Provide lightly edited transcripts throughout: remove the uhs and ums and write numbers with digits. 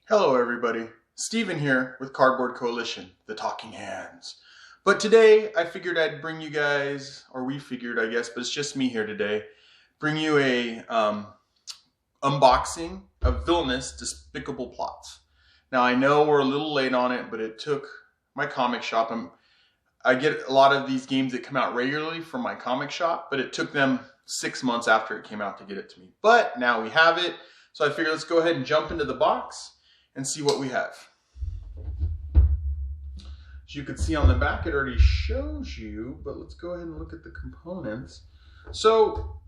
Hello everybody, Steven here with Cardboard Coalition, the Talking Hands. But today I figured I'd bring you guys, or we figured I guess, but it's just me here today, bring you a unboxing of Villainous, Despicable Plots. Now I know we're a little late on it, but it took my comic shop. I get a lot of these games that come out regularly from my comic shop, but it took them 6 months after it came out to get it to me. But now we have it, so I figured let's go ahead and jump into the box and see what we have. As you can see on the back, it already shows you, but let's go ahead and look at the components. So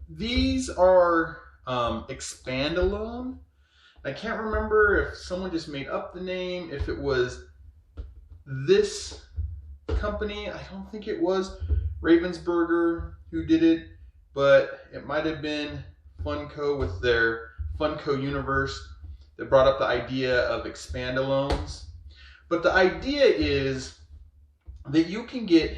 these are Expandalone. I can't remember if someone just made up the name, if it was this company. I don't think it was Ravensburger who did it, but it might have been Funko with their Funko universe that brought up the idea of Expandalones. But the idea is that you can get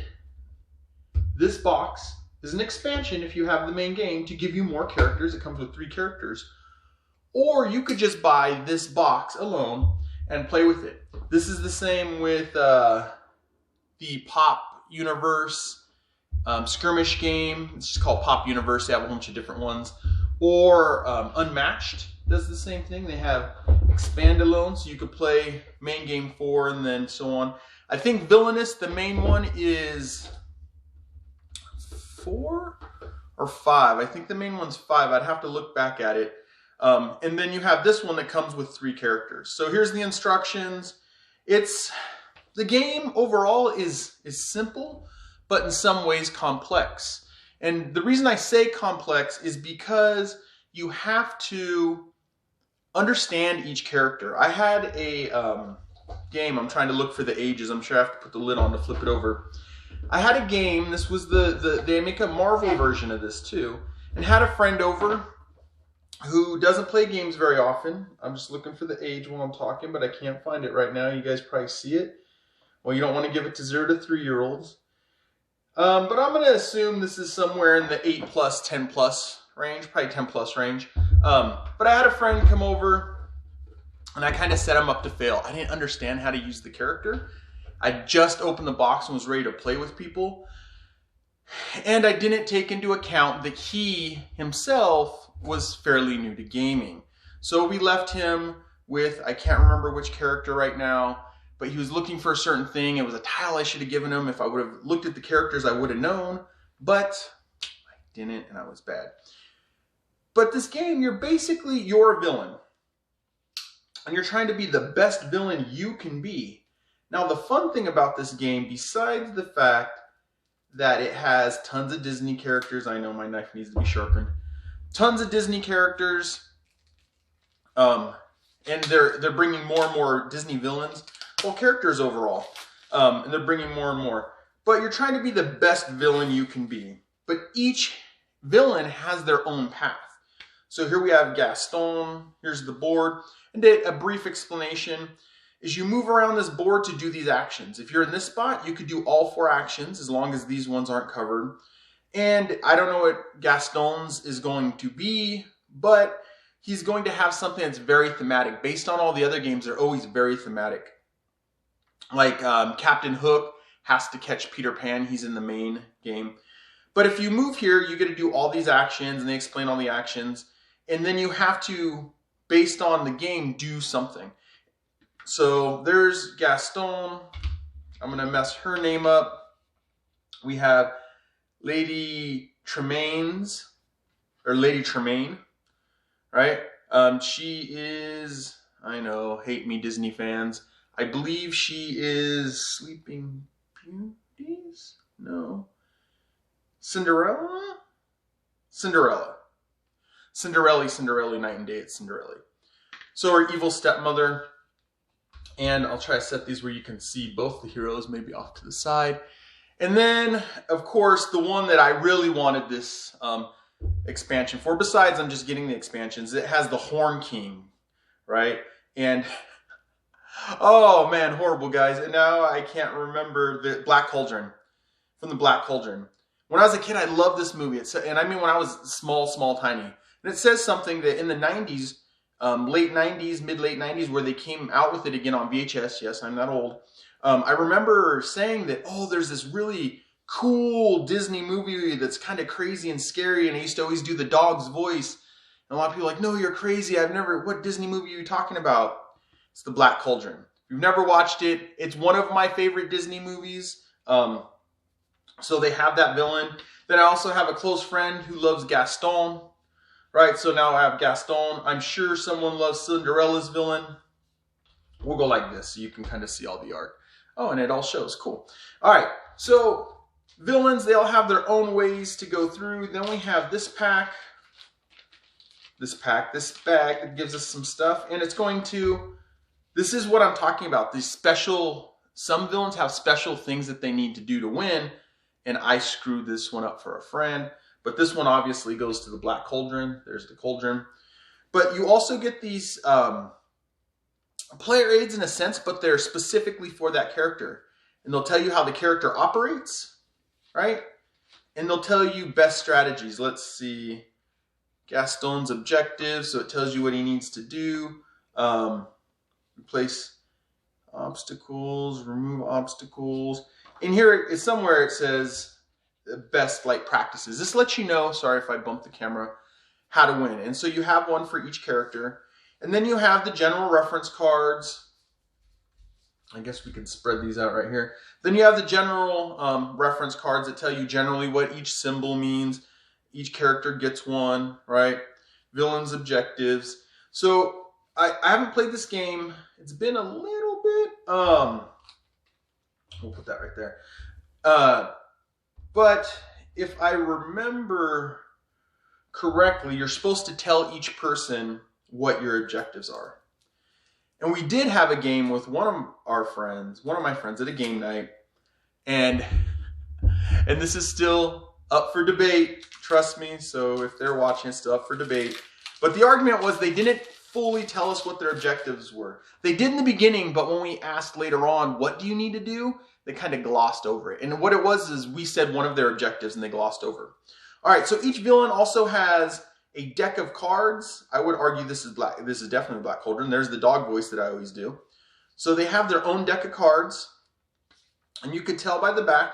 this box as an expansion if you have the main game to give you more characters. It comes with 3 characters. Or you could just buy this box alone and play with it. This is the same with the Pop Universe skirmish game. It's just called Pop Universe. They have a bunch of different ones. Or Unmatched does the same thing. They have Expandalone, so you could play main game 4 and then so on. I think Villainous, the main one, is 4 or 5. I think the main one's 5. I'd have to look back at it. And then you have this one that comes with 3 characters. So here's the instructions. The game overall is simple, but in some ways complex. And the reason I say complex is because you have to understand each character. I had a game, I'm trying to look for the ages, I'm sure I have to put the lid on to flip it over. I had a game, this was they make a Marvel version of this too, and had a friend over who doesn't play games very often. I'm just looking for the age while I'm talking, but I can't find it right now. You guys probably see it. Well, you don't want to give it to 0 to 3-year-olds. But I'm going to assume this is somewhere in the 8+, 10+ range, probably 10+ range. But I had a friend come over and I kind of set him up to fail. I didn't understand how to use the character. I just opened the box and was ready to play with people. And I didn't take into account that he himself was fairly new to gaming. So we left him with, I can't remember which character right now, but he was looking for a certain thing. It was a tile I should have given him. If I would have looked at the characters, I would have known, but I didn't, and I was bad. But this game, you're a villain. And you're trying to be the best villain you can be. Now, the fun thing about this game, besides the fact that it has tons of Disney characters, I know my knife needs to be sharpened, tons of Disney characters, and they're bringing more and more Disney villains, well, characters overall, and they're bringing more and more. But you're trying to be the best villain you can be. But each villain has their own path. So here we have Gaston, here's the board, and a brief explanation is you move around this board to do these actions. If you're in this spot, you could do all 4 actions as long as these ones aren't covered. And I don't know what Gaston's is going to be, but he's going to have something that's very thematic. Based on all the other games, they're always very thematic. Like Captain Hook has to catch Peter Pan. He's in the main game. But if you move here, you get to do all these actions, and they explain all the actions. And then you have to, based on the game, do something. So there's Gaston. I'm going to mess her name up. We have Lady Tremaine, right? She is, I know, hate me Disney fans. I believe she is Sleeping Beauties? No. Cinderella, night and day, it's Cinderella. So our evil stepmother. And I'll try to set these where you can see both the heroes, maybe off to the side. And then, of course, the one that I really wanted this expansion for, besides I'm just getting the expansions, it has the Horn King, right? And, oh man, horrible guys. And now I can't remember the Black Cauldron, from the Black Cauldron. When I was a kid, I loved this movie. And I mean when I was small, tiny. And it says something that in the 90s, late 90s, mid-late 90s, where they came out with it again on VHS. Yes, I'm that old. I remember saying that, oh, there's this really cool Disney movie that's kind of crazy and scary, and I used to always do the dog's voice. And a lot of people are like, no, you're crazy. What Disney movie are you talking about? It's the Black Cauldron. If you've never watched it, it's one of my favorite Disney movies. So they have that villain. Then I also have a close friend who loves Gaston. Right, so now I have Gaston. I'm sure someone loves Cinderella's villain. We'll go like this so you can kind of see all the art. Oh, and it all shows. Cool. All right, so villains, they all have their own ways to go through. Then we have this pack, this bag that gives us some stuff. And it's going to, this is what I'm talking about. These special, some villains have special things that they need to do to win. And I screwed this one up for a friend. But this one obviously goes to the Black Cauldron. There's the cauldron. But you also get these player aids in a sense, but they're specifically for that character. And they'll tell you how the character operates, right? And they'll tell you best strategies. Let's see. Gaston's objectives, so it tells you what he needs to do. Replace obstacles, remove obstacles. In here, it's somewhere it says best like practices. This lets you know, sorry if I bumped the camera, how to win. And so you have one for each character. And then you have the general reference cards. I guess we can spread these out right here. Then you have the general reference cards that tell you generally what each symbol means. Each character gets one, right? Villains' objectives. So I haven't played this game. It's been a little bit, we'll put that right there. But if I remember correctly, you're supposed to tell each person what your objectives are. And we did have a game with one of my friends at a game night. And this is still up for debate, trust me. So if they're watching, it's still up for debate. But the argument was they didn't fully tell us what their objectives were. They did in the beginning, but when we asked later on, what do you need to do? They kind of glossed over it. And what it was is we said one of their objectives and they glossed over. All right, so each villain also has a deck of cards. I would argue this is black. This is definitely Black Cauldron. There's the dog voice that I always do. So they have their own deck of cards. And you could tell by the back.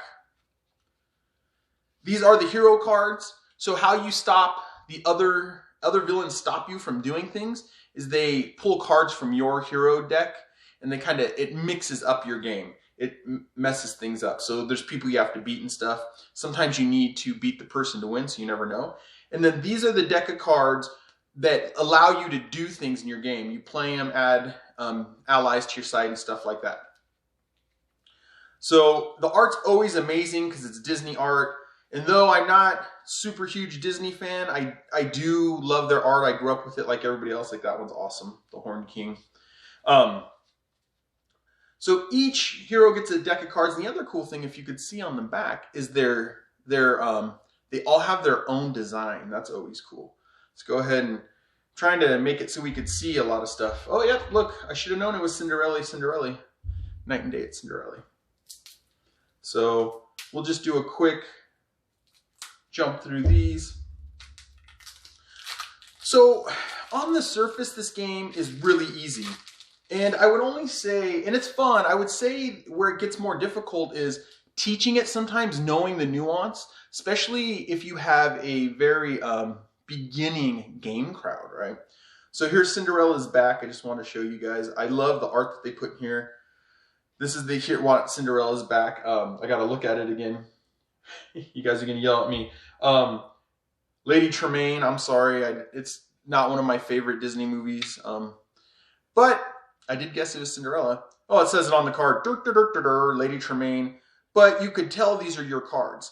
These are the hero cards. So how you stop the other villains stop you from doing things is they pull cards from your hero deck and they it mixes up your game. It messes things up. So there's people you have to beat and stuff. Sometimes you need to beat the person to win, so you never know. And then these are the deck of cards that allow you to do things in your game. You play them, add allies to your side and stuff like that. So the art's always amazing because it's Disney art. And though I'm not super huge Disney fan, I do love their art. I grew up with it like everybody else. Like that one's awesome, the Horned King. So each hero gets a deck of cards. And the other cool thing, if you could see on the back, is they all have their own design. That's always cool. Let's go ahead and trying to make it so we could see a lot of stuff. Oh, yep, look, I should have known it was Cinderella. Night and day, it's Cinderella. So we'll just do a quick jump through these. So on the surface, this game is really easy. And I would only say, and it's fun, I would say where it gets more difficult is teaching it sometimes, knowing the nuance, especially if you have a very beginning game crowd, right? So here's Cinderella's back. I just want to show you guys. I love the art that they put in here. This is Cinderella's back. I got to look at it again. You guys are going to yell at me. Lady Tremaine, I'm sorry. It's not one of my favorite Disney movies. But I did guess it was Cinderella. Oh, it says it on the card. Lady Tremaine. But you could tell these are your cards.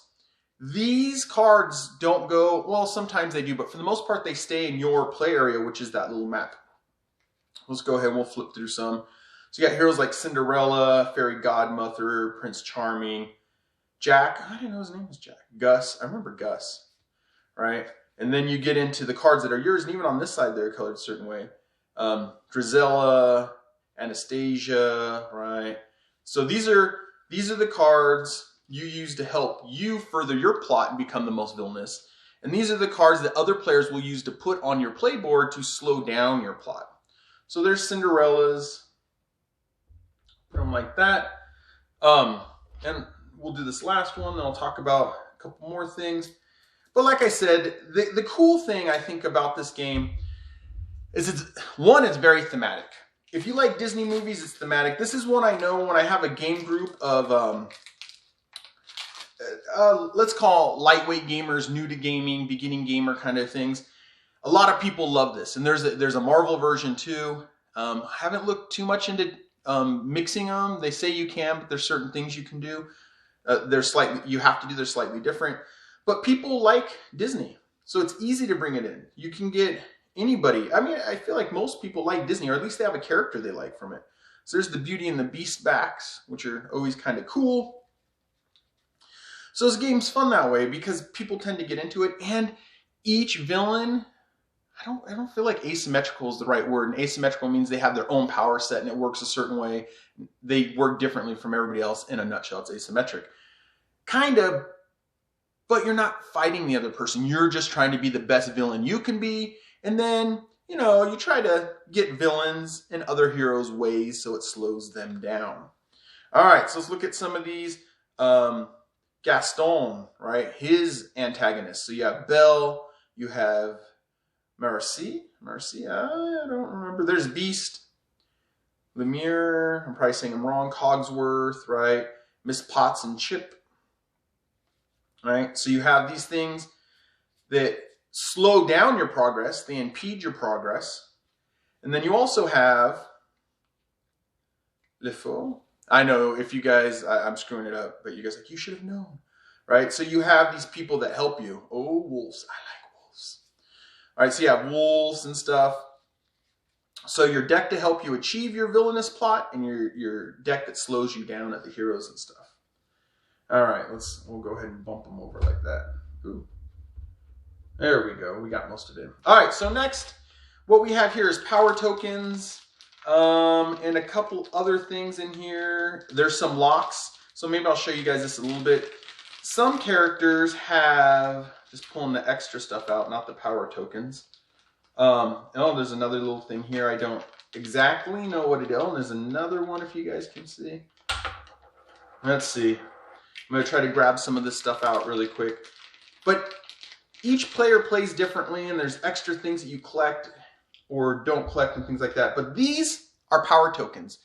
These cards don't go, well, sometimes they do, but for the most part, they stay in your play area, which is that little map. Let's go ahead and we'll flip through some. So you got heroes like Cinderella, Fairy Godmother, Prince Charming, Jack. I didn't know his name was Jack. Gus. I remember Gus, right? And then you get into the cards that are yours, and even on this side, they're colored a certain way. Drizella, Anastasia, right? So these are the cards you use to help you further your plot and become the most villainous. And these are the cards that other players will use to put on your playboard to slow down your plot. So there's Cinderella's. Put them like that. And we'll do this last one, then I'll talk about a couple more things. But like I said, the cool thing I think about this game is it's very thematic. If you like Disney movies, it's thematic. This is one I know when I have a game group of, let's call lightweight gamers, new to gaming, beginning gamer kind of things. A lot of people love this. And there's a Marvel version too. I haven't looked too much into mixing them. They say you can, but there's certain things you can do. They're slightly different. But people like Disney, so it's easy to bring it in. You can get anybody. I mean, I feel like most people like Disney, or at least they have a character they like from it. So there's the Beauty and the Beast backs, which are always kind of cool. So this game's fun that way because people tend to get into it, and each villain, I don't feel like asymmetrical is the right word. And asymmetrical means they have their own power set and it works a certain way. They work differently from everybody else. In a nutshell, it's asymmetric. Kind of, but you're not fighting the other person. You're just trying to be the best villain you can be. And then, you know, you try to get villains in other heroes' ways so it slows them down. All right, so let's look at some of these. Gaston, right? His antagonists. So you have Belle, you have Merci, I don't remember. There's Beast, Lemire, I'm probably saying I'm wrong, Cogsworth, right? Miss Potts and Chip, right? So you have these things that slow down your progress, they impede your progress. And then you also have Le Faux. I know if you guys, I'm screwing it up, but you guys are like, you should have known, right? So you have these people that help you. Oh, wolves, I like wolves. All right, so you have wolves and stuff. So your deck to help you achieve your villainous plot, and your deck that slows you down at the heroes and stuff. All right, we'll go ahead and bump them over like that. Ooh. There we go. We got most of it. All right, so next, what we have here is power tokens, and a couple other things in here. There's some locks, so maybe I'll show you guys this a little bit. Some characters have, just pulling the extra stuff out, not the power tokens. Oh, there's another little thing here. I don't exactly know what it is. Oh, there's another one if you guys can see. Let's see. I'm going to try to grab some of this stuff out really quick. But each player plays differently, and there's extra things that you collect or don't collect and things like that. But these are power tokens.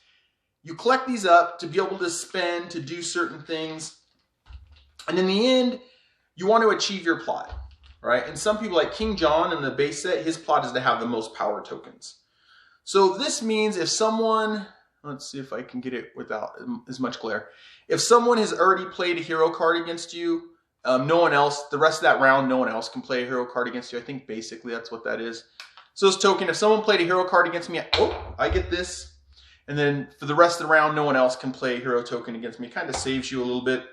You collect these up to be able to spend, to do certain things. And in the end, you want to achieve your plot, right? And some people, like King John in the base set, his plot is to have the most power tokens. So this means if someone, let's see if I can get it without as much glare. If someone has already played a hero card against you, no one else, the rest of that round, no one else can play a hero card against you. I think basically that's what that is. So this token, if someone played a hero card against me, I get this. And then for the rest of the round, no one else can play a hero token against me. It kind of saves you a little bit.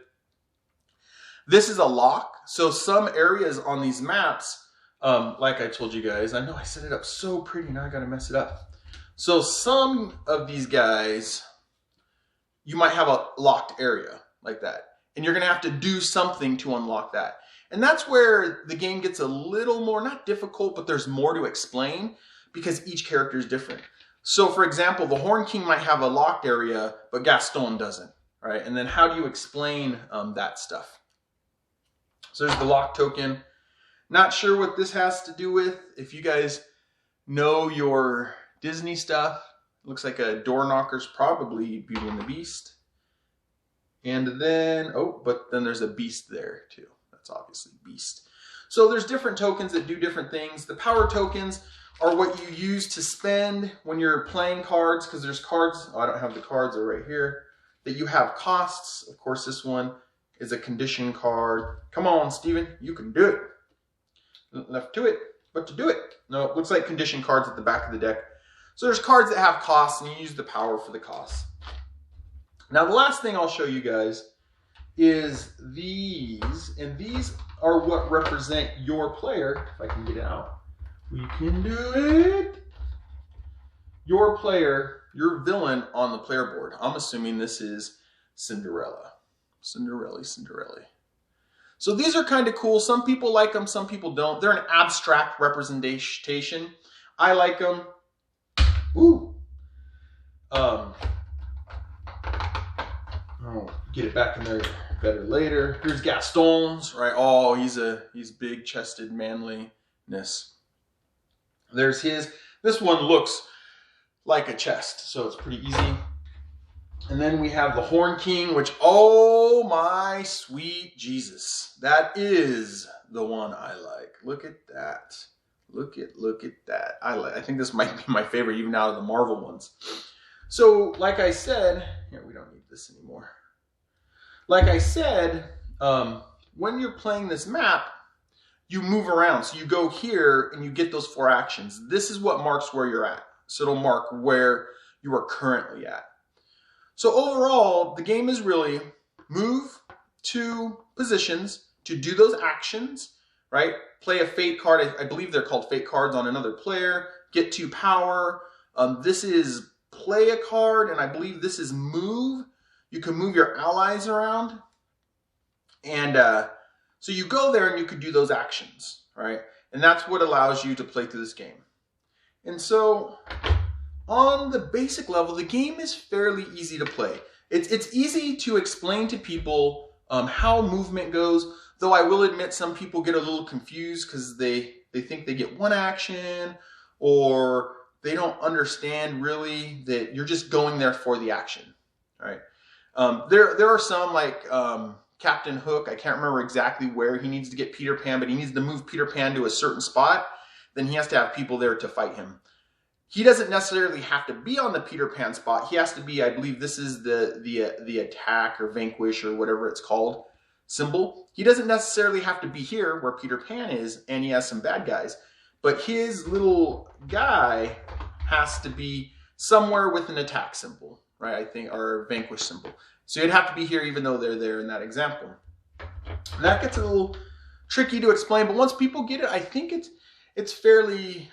This is a lock. So some areas on these maps, like I told you guys, I know I set it up so pretty, now I gotta mess it up. So some of these guys, you might have a locked area like that. And you're gonna have to do something to unlock that. And that's where the game gets a little more, not difficult, but there's more to explain because each character is different. So for example, the Horn King might have a locked area, but Gaston doesn't, right? And then how do you explain that stuff? So there's the lock token. Not sure what this has to do with. If you guys know your Disney stuff, looks like a door knocker's probably Beauty and the Beast. And then, but then there's a beast there too. That's obviously Beast. So there's different tokens that do different things. The power tokens are what you use to spend when you're playing cards, because there's cards, I don't have the cards, they're right here, that you have costs. Of course, this one is a condition card. Come on, Steven, you can do it. Left to it, but to do it. No, it looks like condition cards at the back of the deck. So there's cards that have costs, and you use the power for the costs. Now, the last thing I'll show you guys is these, and these are what represent your player. If I can get it out, we can do it. Your player, your villain on the player board. I'm assuming this is Cinderella. Cinderella. So these are kind of cool. Some people like them, some people don't. They're an abstract representation. I like them. Ooh. I'll get it back in there better later. Here's Gaston's, right? Oh, he's big-chested manliness. There's his. This one looks like a chest, so it's pretty easy. And then we have the Horn King, which, oh my sweet Jesus. That is the one I like. Look at that. Look at that. I think this might be my favorite, even out of the Marvel ones. So, like I said, here, we don't need this anymore. Like I said, when you're playing this map, you move around. So you go here and you get those 4 actions. This is what marks where you're at. So it'll mark where you are currently at. So overall, the game is really move to positions to do those actions, right? Play a fate card. I believe they're called fate cards on another player. Get to power. This is play a card, and I believe this is move. You can move your allies around. And so you go there and you could do those actions, right? And that's what allows you to play through this game. And so on the basic level, the game is fairly easy to play. It's easy to explain to people how movement goes, though I will admit some people get a little confused because they think they get one action, or they don't understand really that you're just going there for the action, right? There are some like Captain Hook. I can't remember exactly where he needs to get Peter Pan, but he needs to move Peter Pan to a certain spot. Then he has to have people there to fight him. He doesn't necessarily have to be on the Peter Pan spot. He has to be, I believe this is the attack or vanquish or whatever it's called symbol. He doesn't necessarily have to be here where Peter Pan is, and he has some bad guys. But his little guy has to be somewhere with an attack symbol, right? I think, or a vanquish symbol. So you'd have to be here even though they're there in that example. And that gets a little tricky to explain, but once people get it, I think it's fairly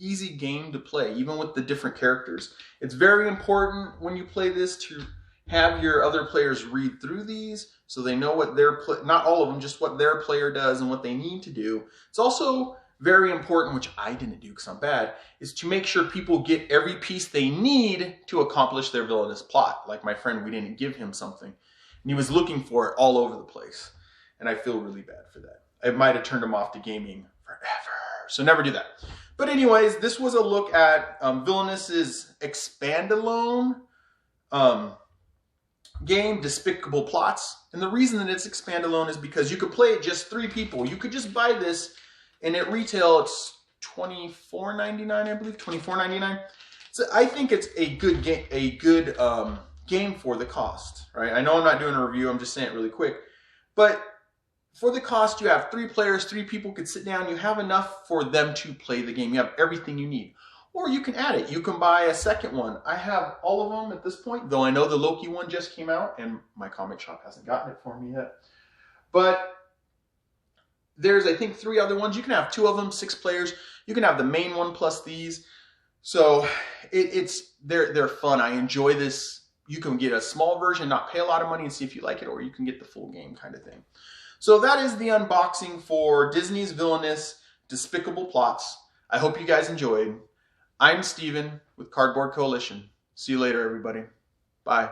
easy game to play, even with the different characters. It's very important when you play this to have your other players read through these so they know what their not all of them, just what their player does and what they need to do. It's also very important, which I didn't do because I'm bad, is to make sure people get every piece they need to accomplish their villainous plot. Like my friend, we didn't give him something, and he was looking for it all over the place. And I feel really bad for that. It might have turned him off to gaming forever. So never do that. But anyways, this was a look at Villainous's expand-alone game, Despicable Plots. And the reason that it's expand-alone is because you could play it just 3 people. You could just buy this, and at retail it's $24.99, I believe, $24.99. So I think it's a good game for the cost, right? I know I'm not doing a review, I'm just saying it really quick. But for the cost, you have 3 players, 3 people could sit down. You have enough for them to play the game. You have everything you need. Or you can add it. You can buy a second one. I have all of them at this point, though I know the Loki one just came out, and my comic shop hasn't gotten it for me yet. But there's, I think, 3 other ones. You can have 2 of them, 6 players. You can have the main one plus these. So they're fun. I enjoy this. You can get a small version, not pay a lot of money and see if you like it, or you can get the full game kind of thing. So that is the unboxing for Disney's Villainous Despicable Plots. I hope you guys enjoyed. I'm Steven with Cardboard Coalition. See you later, everybody. Bye.